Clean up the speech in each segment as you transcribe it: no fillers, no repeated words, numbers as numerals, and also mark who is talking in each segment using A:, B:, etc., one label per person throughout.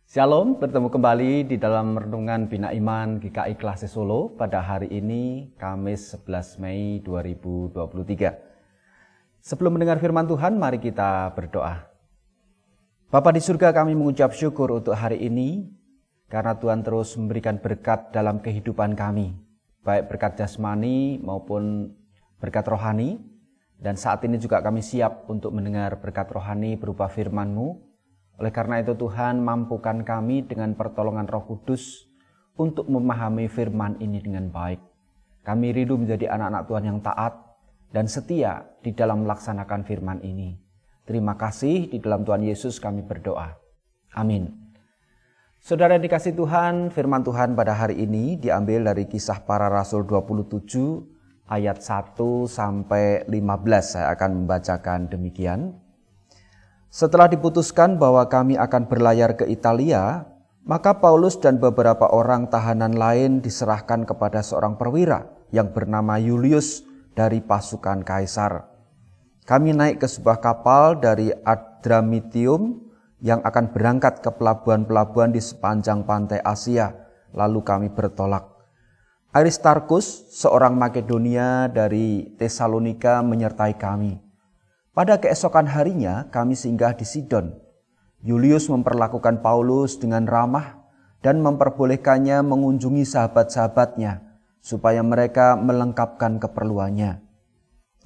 A: Shalom, bertemu kembali di dalam Renungan Bina Iman GKI Klase Solo pada hari ini, Kamis 11 Mei 2023. Sebelum mendengar firman Tuhan, mari kita berdoa. Bapa di surga, kami mengucap syukur untuk hari ini, karena Tuhan terus memberikan berkat dalam kehidupan kami, baik berkat jasmani maupun berkat rohani, dan saat ini juga kami siap untuk mendengar berkat rohani berupa firman-Mu. Oleh karena itu Tuhan, mampukan kami dengan pertolongan Roh Kudus untuk memahami firman ini dengan baik. Kami rindu menjadi anak-anak Tuhan yang taat dan setia di dalam melaksanakan firman ini. Terima kasih, di dalam Tuhan Yesus kami berdoa. Amin. Saudara yang dikasihi Tuhan, firman Tuhan pada hari ini diambil dari Kisah Para Rasul 27 ayat 1 sampai 15. Saya akan membacakan demikian. Setelah diputuskan bahwa kami akan berlayar ke Italia, maka Paulus dan beberapa orang tahanan lain diserahkan kepada seorang perwira yang bernama Julius dari pasukan Kaisar. Kami naik ke sebuah kapal dari Adramitium yang akan berangkat ke pelabuhan-pelabuhan di sepanjang pantai Asia, lalu kami bertolak. Aristarkus, seorang Makedonia dari Tesalonika, menyertai kami. Pada keesokan harinya kami singgah di Sidon. Julius memperlakukan Paulus dengan ramah dan memperbolehkannya mengunjungi sahabat-sahabatnya supaya mereka melengkapkan keperluannya.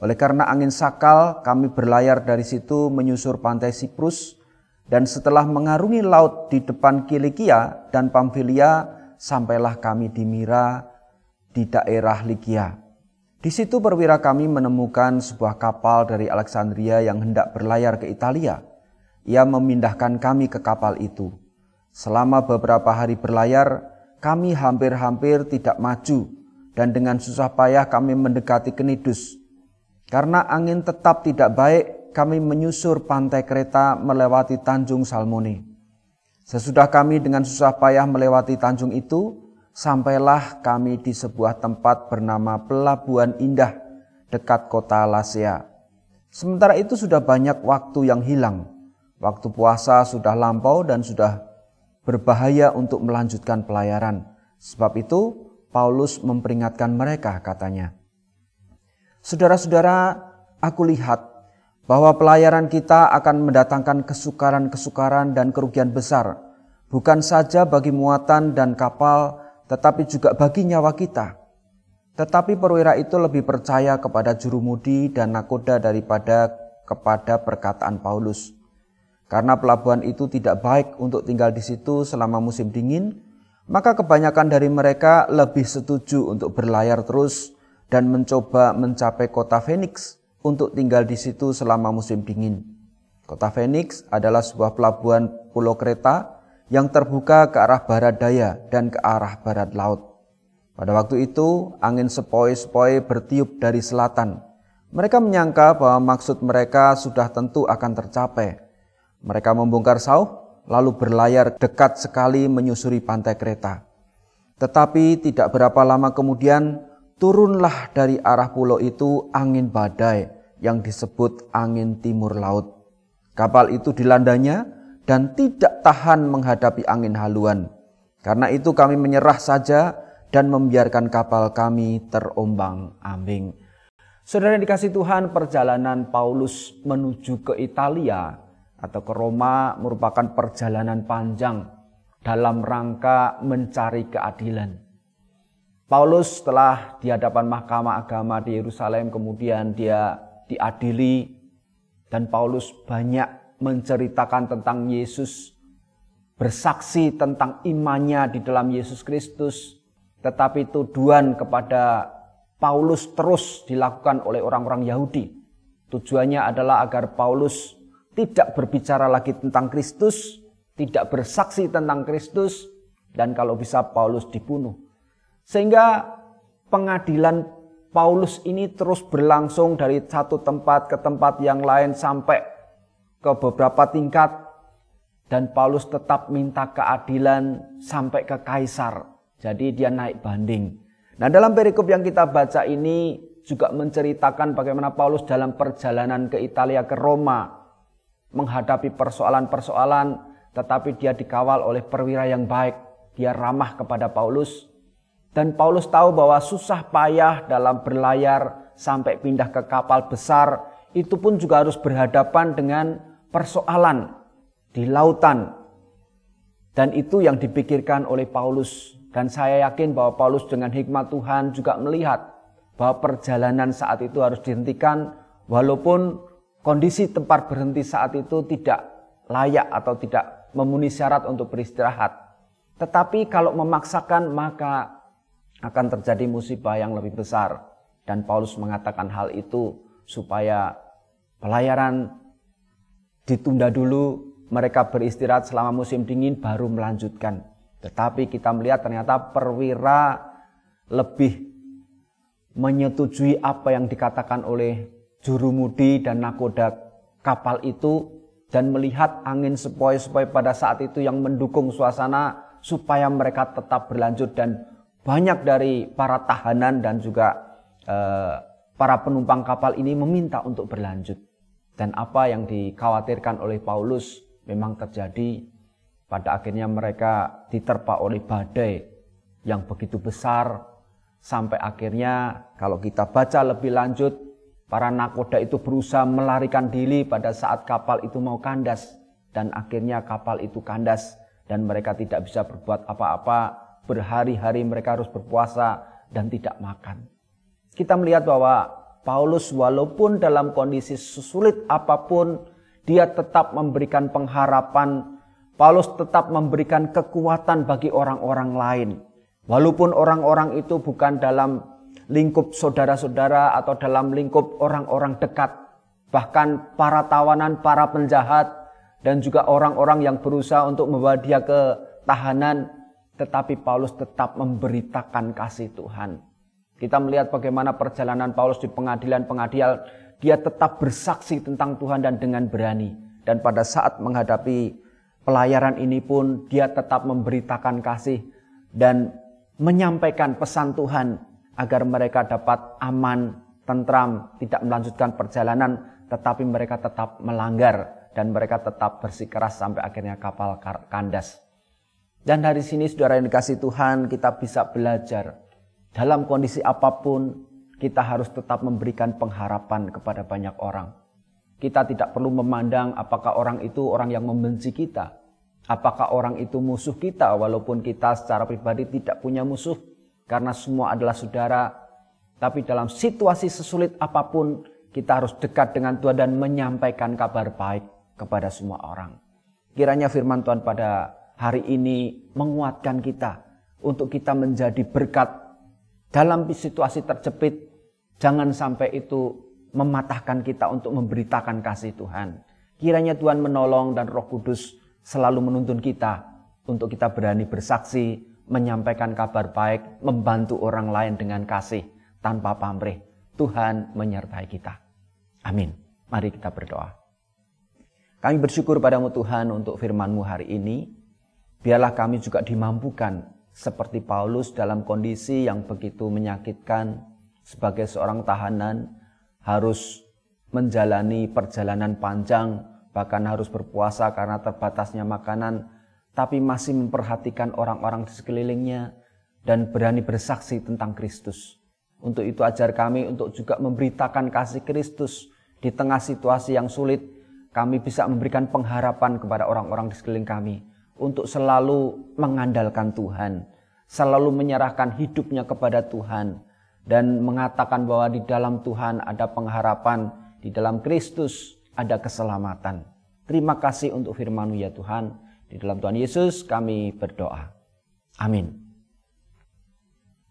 A: Oleh karena angin sakal, kami berlayar dari situ menyusur pantai Siprus dan setelah mengarungi laut di depan Kilikia dan Pamfilia, sampailah kami di Mira di daerah Likia. Di situ perwira kami menemukan sebuah kapal dari Alexandria yang hendak berlayar ke Italia. Ia memindahkan kami ke kapal itu. Selama beberapa hari berlayar, kami hampir-hampir tidak maju dan dengan susah payah kami mendekati Knidus. Karena angin tetap tidak baik, kami menyusur pantai Kreta melewati Tanjung Salmone. Sesudah kami dengan susah payah melewati tanjung itu, sampailah kami di sebuah tempat bernama Pelabuhan Indah dekat kota Lasea. Sementara itu sudah banyak waktu yang hilang. Waktu puasa sudah lampau dan sudah berbahaya untuk melanjutkan pelayaran. Sebab itu Paulus memperingatkan mereka, katanya. Saudara-saudara, aku lihat bahwa pelayaran kita akan mendatangkan kesukaran-kesukaran dan kerugian besar. Bukan saja bagi muatan dan kapal, tetapi juga bagi nyawa kita. Tetapi perwira itu lebih percaya kepada jurumudi dan nakoda daripada kepada perkataan Paulus. Karena pelabuhan itu tidak baik untuk tinggal di situ selama musim dingin, maka kebanyakan dari mereka lebih setuju untuk berlayar terus dan mencoba mencapai kota Phoenix untuk tinggal di situ selama musim dingin. Kota Phoenix adalah sebuah pelabuhan Pulau Kreta yang terbuka ke arah barat daya dan ke arah barat laut. Pada waktu itu, angin sepoi-sepoi bertiup dari selatan. Mereka menyangka bahwa maksud mereka sudah tentu akan tercapai. Mereka membongkar sauh, lalu berlayar dekat sekali menyusuri pantai Kreta. Tetapi tidak berapa lama kemudian, turunlah dari arah pulau itu angin badai yang disebut angin timur laut. Kapal itu dilandanya dan tidak tahan menghadapi angin haluan. Karena itu kami menyerah saja dan membiarkan kapal kami terombang-ambing. Saudara yang dikasihi Tuhan, perjalanan Paulus menuju ke Italia atau ke Roma merupakan perjalanan panjang dalam rangka mencari keadilan. Paulus setelah di hadapan mahkamah agama di Yerusalem, kemudian dia diadili dan Paulus banyak menceritakan tentang Yesus, bersaksi tentang imannya di dalam Yesus Kristus. Tetapi tuduhan kepada Paulus terus dilakukan oleh orang-orang Yahudi. Tujuannya adalah agar Paulus tidak berbicara lagi tentang Kristus, tidak bersaksi tentang Kristus, dan kalau bisa Paulus dibunuh. Sehingga pengadilan Paulus ini terus berlangsung dari satu tempat ke tempat yang lain sampai ke beberapa tingkat, dan Paulus tetap minta keadilan sampai ke Kaisar. Jadi dia naik banding. Nah, dalam perikop yang kita baca ini juga menceritakan bagaimana Paulus dalam perjalanan ke Italia, ke Roma, menghadapi persoalan-persoalan tetapi dia dikawal oleh perwira yang baik. Dia ramah kepada Paulus. Dan Paulus tahu bahwa susah payah dalam berlayar sampai pindah ke kapal besar, itu pun juga harus berhadapan dengan persoalan di lautan. Dan itu yang dipikirkan oleh Paulus. Dan saya yakin bahwa Paulus dengan hikmat Tuhan juga melihat bahwa perjalanan saat itu harus dihentikan, walaupun kondisi tempat berhenti saat itu tidak layak atau tidak memenuhi syarat untuk beristirahat. Tetapi kalau memaksakan maka akan terjadi musibah yang lebih besar. Dan Paulus mengatakan hal itu supaya pelayaran ditunda dulu, mereka beristirahat selama musim dingin baru melanjutkan. Tetapi kita melihat ternyata perwira lebih menyetujui apa yang dikatakan oleh jurumudi dan nakoda kapal itu, dan melihat angin sepoi-sepoi pada saat itu yang mendukung suasana supaya mereka tetap berlanjut. Dan banyak dari para tahanan dan juga para penumpang kapal ini meminta untuk berlanjut. Dan apa yang dikhawatirkan oleh Paulus memang terjadi. Pada akhirnya mereka diterpa oleh badai yang begitu besar. Sampai akhirnya kalau kita baca lebih lanjut, para nakoda itu berusaha melarikan diri pada saat kapal itu mau kandas. Dan akhirnya kapal itu kandas dan mereka tidak bisa berbuat apa-apa. Berhari-hari mereka harus berpuasa dan tidak makan. Kita melihat bahwa Paulus walaupun dalam kondisi sesulit apapun, dia tetap memberikan pengharapan. Paulus tetap memberikan kekuatan bagi orang-orang lain. Walaupun orang-orang itu bukan dalam lingkup saudara-saudara atau dalam lingkup orang-orang dekat. Bahkan para tawanan, para penjahat, dan juga orang-orang yang berusaha untuk membawa dia ke tahanan. Tetapi Paulus tetap memberitakan kasih Tuhan. Kita melihat bagaimana perjalanan Paulus di pengadilan-pengadilan. Dia tetap bersaksi tentang Tuhan dan dengan berani. Dan pada saat menghadapi pelayaran ini pun dia tetap memberitakan kasih dan menyampaikan pesan Tuhan agar mereka dapat aman, tentram, tidak melanjutkan perjalanan, tetapi mereka tetap melanggar dan mereka tetap bersikeras sampai akhirnya kapal kandas. Dan dari sini saudara yang dikasihi Tuhan, kita bisa belajar dalam kondisi apapun kita harus tetap memberikan pengharapan kepada banyak orang. Kita tidak perlu memandang apakah orang itu orang yang membenci kita, apakah orang itu musuh kita, walaupun kita secara pribadi tidak punya musuh karena semua adalah saudara. Tapi dalam situasi sesulit apapun kita harus dekat dengan Tuhan dan menyampaikan kabar baik kepada semua orang. Kiranya firman Tuhan pada hari ini menguatkan kita untuk kita menjadi berkat dalam situasi terjepit. Jangan sampai itu mematahkan kita untuk memberitakan kasih Tuhan. Kiranya Tuhan menolong dan Roh Kudus selalu menuntun kita untuk kita berani bersaksi, menyampaikan kabar baik, membantu orang lain dengan kasih tanpa pamrih. Tuhan menyertai kita. Amin. Mari kita berdoa. Kami bersyukur padamu Tuhan untuk firman-Mu hari ini. Biarlah kami juga dimampukan seperti Paulus dalam kondisi yang begitu menyakitkan, sebagai seorang tahanan harus menjalani perjalanan panjang, bahkan harus berpuasa karena terbatasnya makanan, tapi masih memperhatikan orang-orang di sekelilingnya dan berani bersaksi tentang Kristus. Untuk itu ajar kami untuk juga memberitakan kasih Kristus di tengah situasi yang sulit. Kami bisa memberikan pengharapan kepada orang-orang di sekeliling kami untuk selalu mengandalkan Tuhan, selalu menyerahkan hidupnya kepada Tuhan, dan mengatakan bahwa di dalam Tuhan ada pengharapan, di dalam Kristus ada keselamatan. Terima kasih untuk firman-Mu ya Tuhan. Di dalam Tuhan Yesus kami berdoa. Amin.